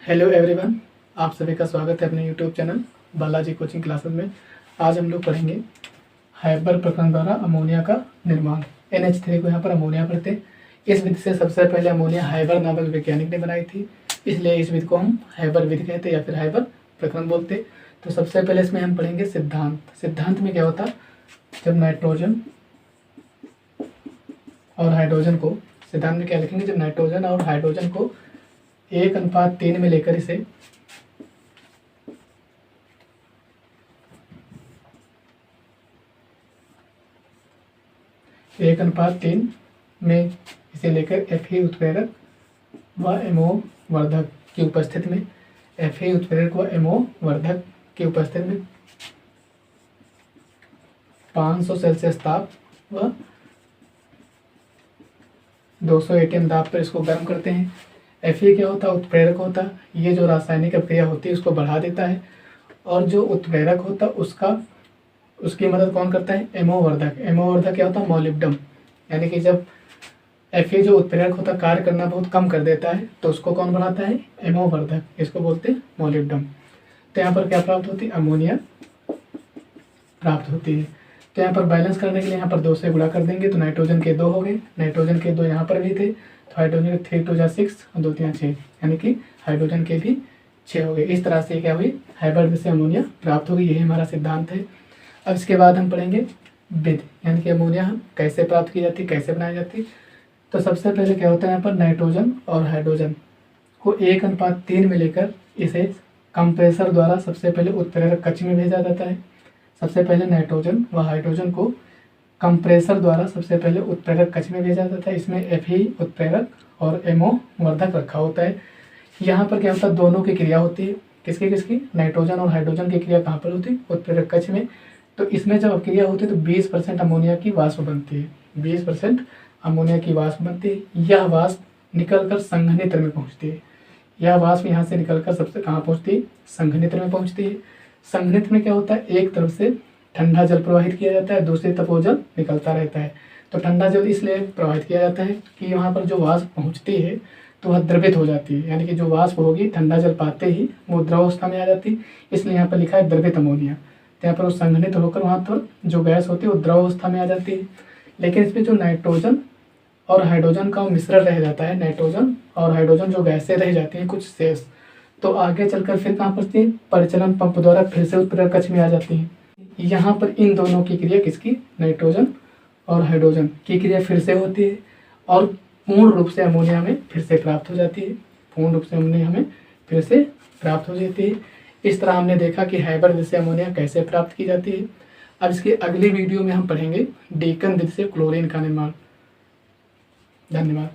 Hello everyone, आप सभी का स्वागत है अपने YouTube channel Balaji coaching classes में। आज हम लोग पढ़ेंगे हाइबर प्रक्रम द्वारा अमोनिया का निर्माण। NH3 को यहाँ पर अमोनिया पढ़ते हैं। इस विधि से सबसे पहले अमोनिया हाइबर नामक वैज्ञानिक ने बनाई थी, इसलिए इस विधि को हम हाइबर विधि कहते हैं या फिर हाइबर प्रक्रम बोलते। तो सबसे पहले इसमें हम पढ़ेंगे सिद्धांत। सिद्धांत में क्या होता, जब नाइट्रोजन और हाइड्रोजन को, सिद्धांत में क्या लिखेंगे, जब नाइट्रोजन और हाइड्रोजन को 1:3 में लेकर इसे लेकर Fe उत्प्रेरक व MO वर्धक की उपस्थिति में, Fe उत्प्रेरक व MO वर्धक की उपस्थिति में 500 सेल्सियस ताप व 200 ATM दाब पर इसको गर्म करते हैं। Fe क्या होता है, उत्प्रेरक होता है। ये जो रासायनिक अभिक्रिया होती है उसको बढ़ा देता है, और जो उत्प्रेरक होता है उसकी मदद कौन करता है, MO वर्धक। MO वर्धक क्या होता है, मोलिब्डम। यानी कि जब Fe जो उत्प्रेरक होता है कार्य करना बहुत कम कर देता है, तो उसको कौन बढ़ाता है, MO वर्धक, इसको बोलते हैं मोलिब्डम। तो यहाँ पर क्या प्राप्त होती है, अमोनिया प्राप्त होती है। तो यहाँ पर बैलेंस करने के लिए यहाँ पर 2 से गुणा कर देंगे, तो नाइट्रोजन के 2 हो गए, नाइट्रोजन के 2 यहाँ पर भी थे, तो हाइड्रोजन के 3 2 6 और 2 3 6, यानी कि हाइड्रोजन के भी 6 हो गए। इस तरह से क्या हुई, हाइब्रिड से अमोनिया प्राप्त होगी। यही हमारा सिद्धांत है। अब इसके बाद हम पढ़ेंगे विधि, यानी कि अमोनिया हम कैसे प्राप्त की जाती है, कैसे बनाई जाती है। तो सबसे पहले क्या होता है, यहाँ पर नाइट्रोजन और हाइड्रोजन को 1:3 में लेकर इसे कंप्रेसर द्वारा सबसे पहले उत्प्रेरक कक्ष में भेजा जाता है। सबसे पहले नाइट्रोजन व हाइड्रोजन को कंप्रेसर द्वारा सबसे पहले उत्प्रेरक कक्ष में भेजा जाता है। इसमें Fe उत्प्रेरक और MO वर्धक रखा होता है। यहाँ पर क्या होता है, दोनों की क्रिया होती है। किसकी किसकी, नाइट्रोजन और हाइड्रोजन की क्रिया कहाँ पर होती है, उत्प्रेरक कक्ष में। तो इसमें जब क्रिया होती है तो 20% अमोनिया की वाष्प बनती है, 20% अमोनिया की वाष्प बनती है। यह वाष्प निकलकर संघनित्र में पहुँचती है। यह वाष्प यहाँ से निकलकर सबसे कहाँ पहुँचती है, संघनित्र में पहुँचती है। संघनित्र में क्या होता है, एक तरफ से ठंडा जल प्रवाहित किया जाता है, दूसरी तरफ वो जल निकलता रहता है। तो ठंडा जल इसलिए प्रवाहित किया जाता है कि यहाँ पर जो वाष्प पहुँचती है तो वह द्रवित हो जाती है, यानी कि जो वाष्प होगी ठंडा जल पाते ही वो द्रवावस्था में आ जाती है, इसलिए यहाँ पर लिखा है द्रवित अमोनिया। तो यहाँ पर वो संघनित होकर वहाँ पर जो गैस होती है वो द्रवावस्था में आ जाती है। लेकिन इसमें जो नाइट्रोजन और हाइड्रोजन का मिश्रण रह जाता है, नाइट्रोजन और हाइड्रोजन जो गैसें रह जाती हैं कुछ शेष, तो आगे चलकर फिर कहाँ पहुँचती है, परिचलन पंप द्वारा फिर से उत्प्रेरक कक्ष में आ जाती है। यहाँ पर इन दोनों की क्रिया, किसकी, नाइट्रोजन और हाइड्रोजन की क्रिया फिर से होती है, और पूर्ण रूप से अमोनिया में फिर से प्राप्त हो जाती है। पूर्ण रूप से अमोनिया में फिर से प्राप्त हो जाती है। इस तरह हमने देखा कि हाइब्रिड विधि से अमोनिया कैसे प्राप्त की जाती है। अब इसके अगली वीडियो में हम पढ़ेंगे डेकन विधि से क्लोरीन का निर्माण। धन्यवाद।